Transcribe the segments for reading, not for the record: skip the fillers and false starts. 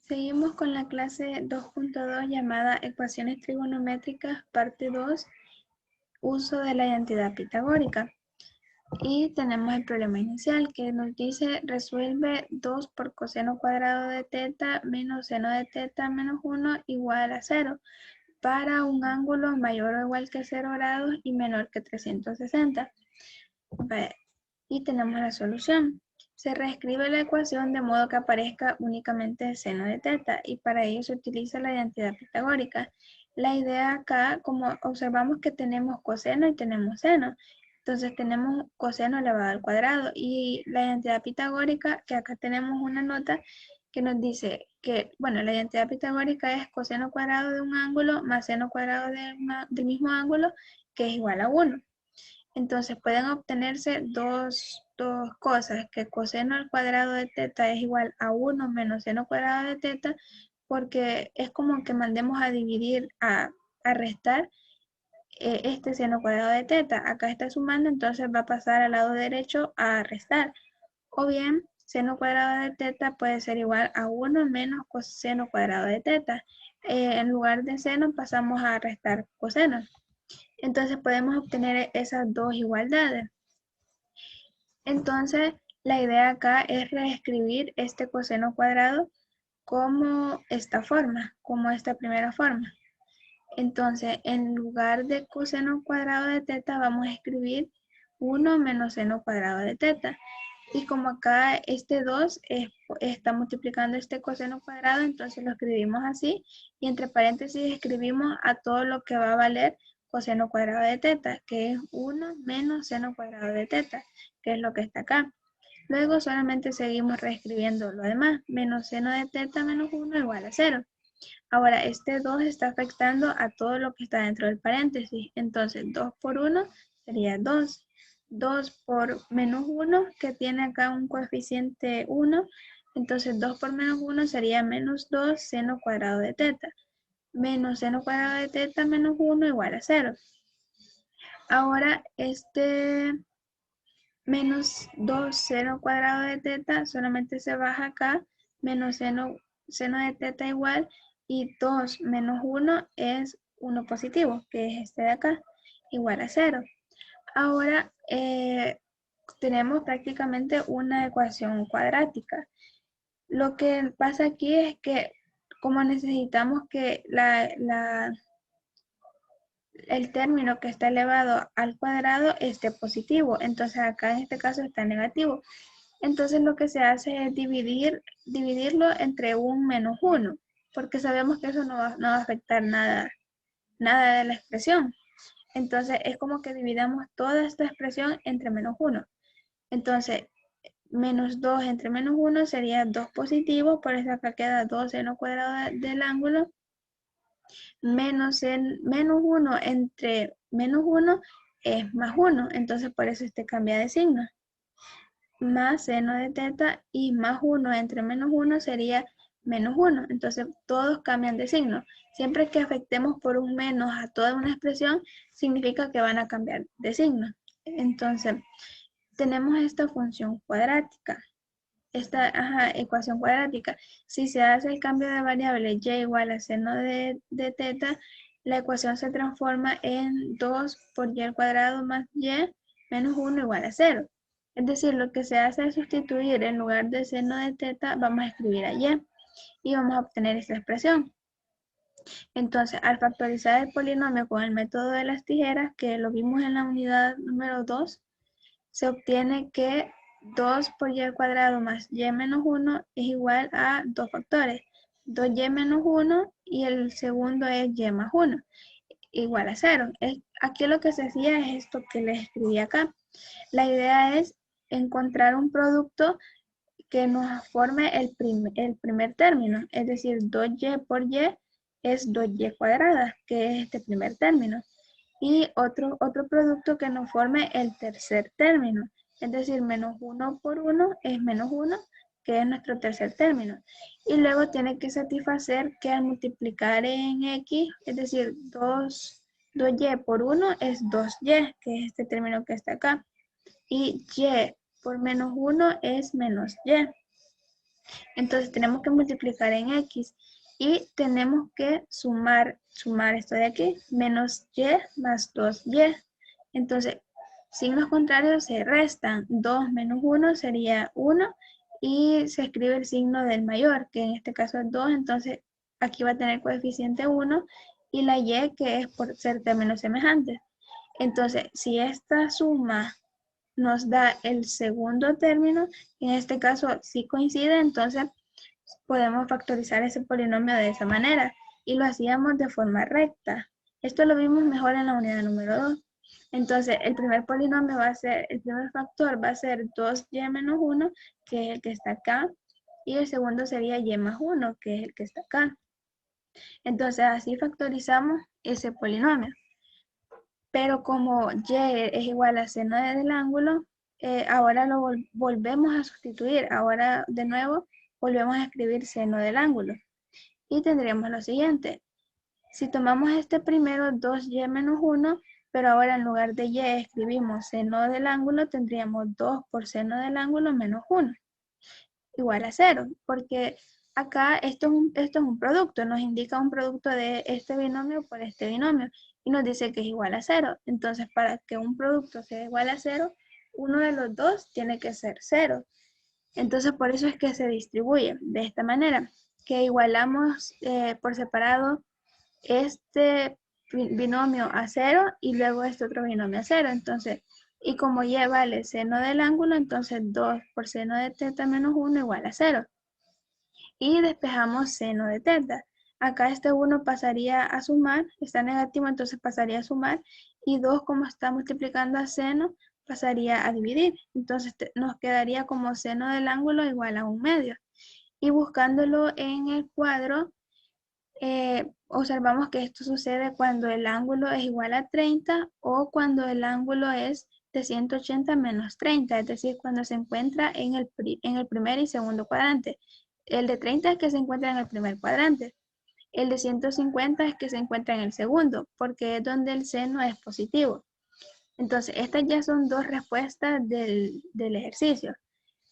Seguimos con la clase 2.2 llamada Ecuaciones trigonométricas, parte 2, uso de la identidad pitagórica. Y tenemos el problema inicial que nos dice resuelve 2 por coseno cuadrado de teta menos seno de teta menos 1 igual a 0 para un ángulo mayor o igual que 0 grados y menor que 360. Y tenemos la solución. Se reescribe la ecuación de modo que aparezca únicamente el seno de teta y para ello se utiliza la identidad pitagórica. La idea acá, como observamos que tenemos coseno y tenemos seno, entonces tenemos coseno elevado al cuadrado y la identidad pitagórica, que acá tenemos una nota que nos dice que, bueno, la identidad pitagórica es coseno cuadrado de un ángulo más seno cuadrado del mismo ángulo, que es igual a 1. Entonces pueden obtenerse dos cosas, que coseno al cuadrado de teta es igual a 1 menos seno cuadrado de teta, porque es como que mandemos a dividir, a restar este seno cuadrado de teta. Acá está sumando, entonces va a pasar al lado derecho a restar. O bien, seno cuadrado de teta puede ser igual a 1 menos coseno cuadrado de teta. En lugar de seno pasamos a restar coseno. Entonces podemos obtener esas dos igualdades. Entonces la idea acá es reescribir este coseno cuadrado como esta forma, como esta primera forma. Entonces en lugar de coseno cuadrado de teta vamos a escribir 1 menos seno cuadrado de teta. Y como acá este 2 está multiplicando este coseno cuadrado, entonces lo escribimos así. Y entre paréntesis escribimos a todo lo que va a valer coseno cuadrado de teta, que es 1 menos seno cuadrado de teta, que es lo que está acá. Luego solamente seguimos reescribiendo lo demás. Menos seno de teta menos 1 igual a 0. Ahora este 2 está afectando a todo lo que está dentro del paréntesis. Entonces 2 por 1 sería 2. 2 por menos 1, que tiene acá un coeficiente 1. Entonces 2 por menos 1 sería menos 2 seno cuadrado de teta. Menos seno cuadrado de teta menos 1 igual a 0. Ahora este menos 2 seno cuadrado de teta solamente se baja acá. Menos seno de teta igual. Y 2 menos 1 es 1 positivo, que es este de acá, igual a 0. Ahora tenemos prácticamente una ecuación cuadrática. Lo que pasa aquí es que como necesitamos que el término que está elevado al cuadrado esté positivo, entonces acá en este caso está negativo. Entonces lo que se hace es dividirlo entre un menos 1, porque sabemos que eso no va a afectar nada de la expresión. Entonces es como que dividamos toda esta expresión entre menos 1. Entonces, menos 2 entre menos 1 sería 2 positivo, por eso acá queda 2 seno cuadrado del ángulo, menos 1 entre menos 1 es más 1, entonces por eso este cambia de signo. Más seno de teta y más 1 entre menos 1 sería menos 1, entonces todos cambian de signo. Siempre que afectemos por un menos a toda una expresión, significa que van a cambiar de signo. Entonces, tenemos esta función cuadrática, esta ecuación cuadrática. Si se hace el cambio de variable y igual a seno de teta, la ecuación se transforma en 2 por y al cuadrado más y menos 1 igual a 0. Es decir, lo que se hace es sustituir en lugar de seno de teta, vamos a escribir a y vamos a obtener esta expresión. Entonces, al factorizar el polinomio con el método de las tijeras, que lo vimos en la unidad número 2, se obtiene que 2 por y al cuadrado más y menos 1 es igual a 2 factores. 2y menos 1 y el segundo es y más 1, igual a 0. Aquí lo que se hacía es esto que les escribí acá. La idea es encontrar un producto que nos forme el primer término, es decir, 2y por y es 2y cuadrada, que es este primer término. Y otro producto que nos forme el tercer término, es decir, menos 1 por 1 es menos 1, que es nuestro tercer término. Y luego tiene que satisfacer que al multiplicar en x, es decir, 2y por 1 es 2y, que es este término que está acá. Y y por menos 1 es menos y. Entonces tenemos que multiplicar en x y tenemos que sumar esto de aquí, menos y más 2y. Entonces, signos contrarios se restan. 2 menos 1 sería 1 y se escribe el signo del mayor, que en este caso es 2. Entonces, aquí va a tener coeficiente 1 y la y, que es por ser términos semejantes. Entonces, si esta suma nos da el segundo término, en este caso sí coincide, entonces podemos factorizar ese polinomio de esa manera y lo hacíamos de forma recta. Esto lo vimos mejor en la unidad número 2. Entonces, el primer polinomio va a ser, el primer factor va a ser 2y menos 1, que es el que está acá, y el segundo sería y más 1, que es el que está acá. Entonces, así factorizamos ese polinomio. Pero como y es igual a seno del ángulo, ahora lo volvemos a sustituir. Ahora de nuevo volvemos a escribir seno del ángulo. Y tendríamos lo siguiente. Si tomamos este primero, 2y menos 1, pero ahora en lugar de y escribimos seno del ángulo, tendríamos 2 por seno del ángulo menos 1, igual a 0, porque acá esto es un producto, nos indica un producto de este binomio por este binomio y nos dice que es igual a 0. Entonces, para que un producto sea igual a 0, uno de los dos tiene que ser 0. Entonces, por eso es que se distribuye de esta manera, que igualamos por separado este binomio a 0 y luego este otro binomio a 0. Entonces, y como y vale seno del ángulo, entonces 2 por seno de teta menos 1 igual a 0. Y despejamos seno de teta. Acá este 1 pasaría a sumar, está negativo, entonces pasaría a sumar. Y 2, como está multiplicando a seno, pasaría a dividir. Entonces nos quedaría como seno del ángulo igual a 1/2. Y buscándolo en el cuadro, observamos que esto sucede cuando el ángulo es igual a 30 o cuando el ángulo es de 180 menos 30, es decir, cuando se encuentra en el primer y segundo cuadrante. El de 30 es que se encuentra en el primer cuadrante. El de 150 es que se encuentra en el segundo, porque es donde el seno es positivo. Entonces, estas ya son dos respuestas del ejercicio.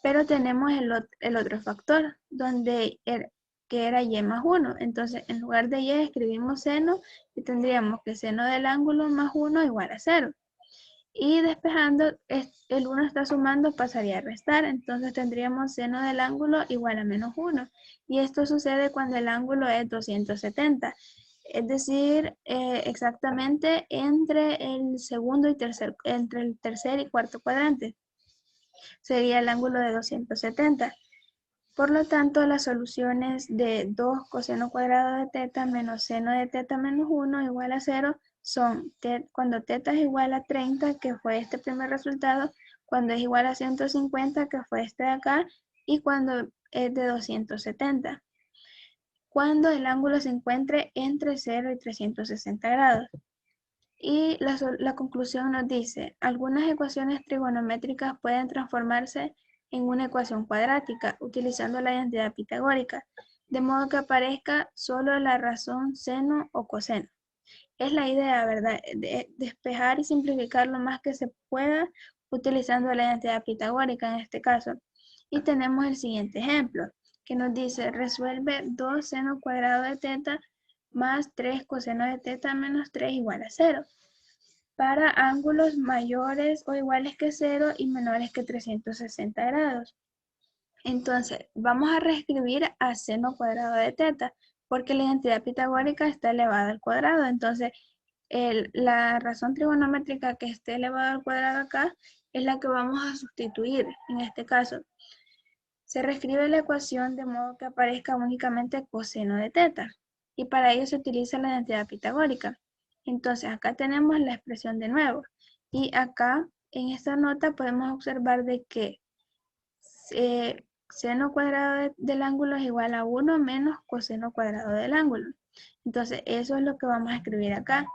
Pero tenemos el otro factor, que era y más 1. Entonces, en lugar de y escribimos seno y tendríamos que seno del ángulo más 1 igual a 0. Y despejando, el 1 está sumando, pasaría a restar. Entonces tendríamos seno del ángulo igual a menos 1. Y esto sucede cuando el ángulo es 270. Es decir, exactamente entre el segundo y entre el tercer y cuarto cuadrante sería el ángulo de 270. Por lo tanto, las soluciones de 2 coseno cuadrado de teta menos seno de teta menos 1 igual a 0 son cuando teta es igual a 30, que fue este primer resultado, cuando es igual a 150, que fue este de acá, y cuando es de 270. Cuando el ángulo se encuentre entre 0 y 360 grados. Y la conclusión nos dice, algunas ecuaciones trigonométricas pueden transformarse en una ecuación cuadrática utilizando la identidad pitagórica, de modo que aparezca solo la razón seno o coseno. Es la idea, ¿verdad? De despejar y simplificar lo más que se pueda utilizando la identidad pitagórica en este caso. Y tenemos el siguiente ejemplo, que nos dice, resuelve 2 seno cuadrado de teta más 3 coseno de teta menos 3 igual a 0 para ángulos mayores o iguales que 0 y menores que 360 grados. Entonces, vamos a reescribir a seno cuadrado de teta, porque la identidad pitagórica está elevada al cuadrado. Entonces, la razón trigonométrica que esté elevada al cuadrado acá es la que vamos a sustituir en este caso. Se reescribe la ecuación de modo que aparezca únicamente coseno de teta. Y para ello se utiliza la identidad pitagórica. Entonces acá tenemos la expresión de nuevo. Y acá en esta nota podemos observar de que seno cuadrado del ángulo es igual a 1 menos coseno cuadrado del ángulo. Entonces eso es lo que vamos a escribir acá.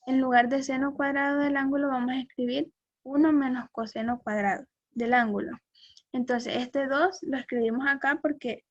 En lugar de seno cuadrado del ángulo vamos a escribir 1 menos coseno cuadrado del ángulo. Entonces este 2 lo escribimos acá porque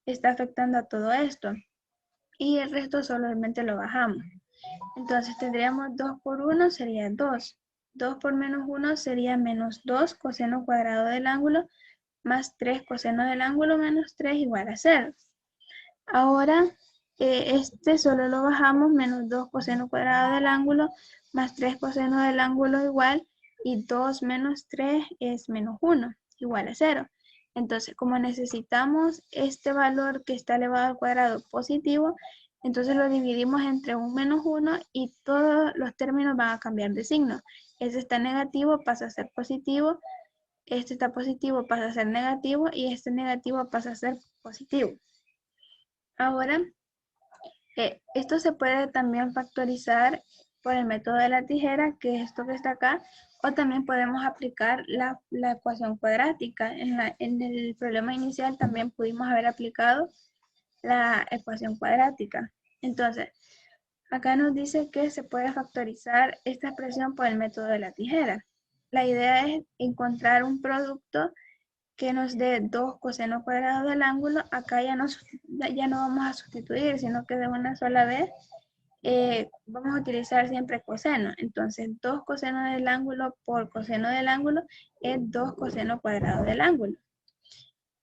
está afectando a todo esto. Y el resto solamente lo bajamos. Entonces tendríamos 2 por 1 sería 2. 2 por menos 1 sería menos 2 coseno cuadrado del ángulo más 3 coseno del ángulo menos 3 igual a 0. Ahora, este solo lo bajamos, menos 2 coseno cuadrado del ángulo, más 3 coseno del ángulo igual, y 2 menos 3 es menos 1, igual a 0. Entonces, como necesitamos este valor que está elevado al cuadrado positivo, entonces lo dividimos entre un menos 1 y todos los términos van a cambiar de signo. Este está negativo, pasa a ser positivo, este está positivo, pasa a ser negativo, y este negativo pasa a ser positivo. Ahora, esto se puede también factorizar por el método de la tijera, que es esto que está acá, o también podemos aplicar la ecuación cuadrática. En el problema inicial también pudimos haber aplicado la ecuación cuadrática. Entonces, acá nos dice que se puede factorizar esta expresión por el método de la tijera. La idea es encontrar un producto que nos dé 2 coseno cuadrado del ángulo. Acá ya no vamos a sustituir, sino que de una sola vez vamos a utilizar siempre coseno. Entonces, 2 coseno del ángulo por coseno del ángulo es 2 coseno cuadrado del ángulo,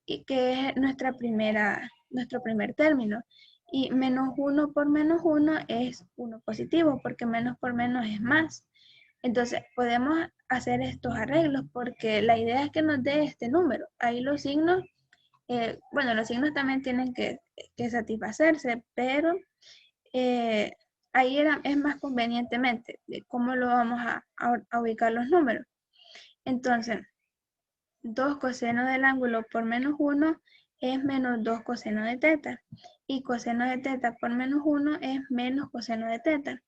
y que es nuestro primer término. Y menos 1 por menos 1 es 1 positivo, porque menos por menos es más. Entonces, podemos hacer estos arreglos porque la idea es que nos dé este número. Ahí los signos, bueno, los signos también tienen que satisfacerse, pero ahí es más convenientemente de cómo lo vamos a ubicar los números. Entonces, 2 coseno del ángulo por menos 1 es menos 2 coseno de teta. Y coseno de teta por menos 1 es menos coseno de teta.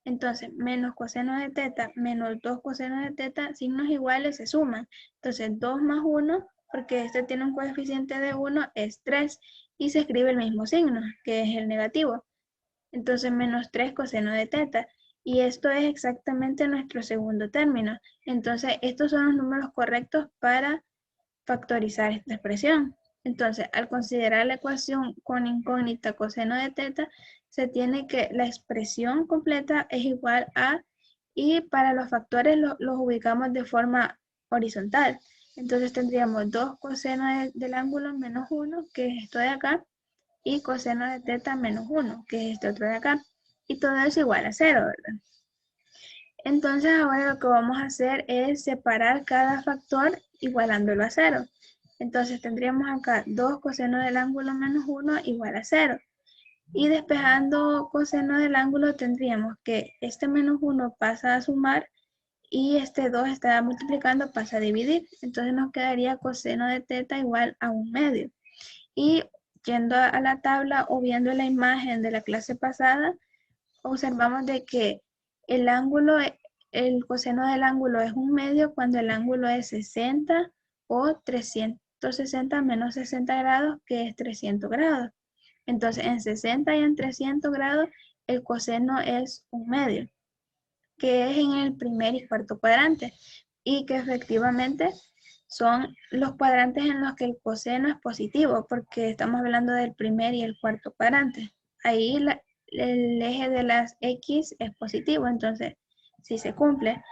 Entonces, menos coseno de teta menos 2 coseno de teta, signos iguales se suman. Entonces, 2 más 1, porque este tiene un coeficiente de 1, es 3. Y se escribe el mismo signo, que es el negativo. Entonces, menos 3 coseno de teta. Y esto es exactamente nuestro segundo término. Entonces, estos son los números correctos para factorizar esta expresión. Entonces, al considerar la ecuación con incógnita coseno de teta, se tiene que la expresión completa es igual a, y para los factores los ubicamos de forma horizontal. Entonces tendríamos 2 coseno del ángulo menos 1, que es esto de acá, y coseno de teta menos 1, que es este otro de acá. Y todo es igual a 0, ¿verdad? Entonces ahora lo que vamos a hacer es separar cada factor igualándolo a 0. Entonces tendríamos acá 2 coseno del ángulo menos 1 igual a 0. Y despejando coseno del ángulo tendríamos que este menos 1 pasa a sumar y este 2 está multiplicando, pasa a dividir. Entonces nos quedaría coseno de teta igual a 1/2. Y yendo a la tabla o viendo la imagen de la clase pasada, observamos de que el ángulo, el coseno del ángulo es 1/2 cuando el ángulo es 60 o 360 menos 60 grados, que es 300 grados. Entonces, en 60 y en 300 grados, el coseno es 1/2, que es en el primer y cuarto cuadrante, y que efectivamente son los cuadrantes en los que el coseno es positivo, porque estamos hablando del primer y el cuarto cuadrante. Ahí el eje de las X es positivo, entonces sí se cumple.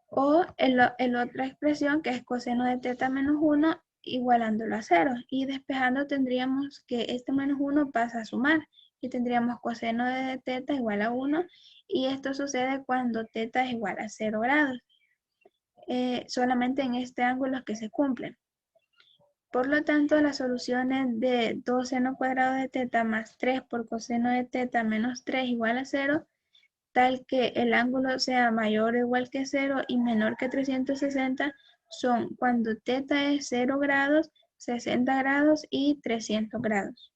O el otra expresión, que es coseno de teta menos 1, igualándolo a 0. Y despejando tendríamos que este menos 1 pasa a sumar. Y tendríamos coseno de teta igual a 1. Y esto sucede cuando teta es igual a 0 grados. Solamente en este ángulo es que se cumplen. Por lo tanto, las soluciones de 2 seno cuadrado de teta más 3 por coseno de teta menos 3 igual a 0, tal que el ángulo sea mayor o igual que 0 y menor que 360, son cuando teta es 0 grados, 60 grados y 300 grados.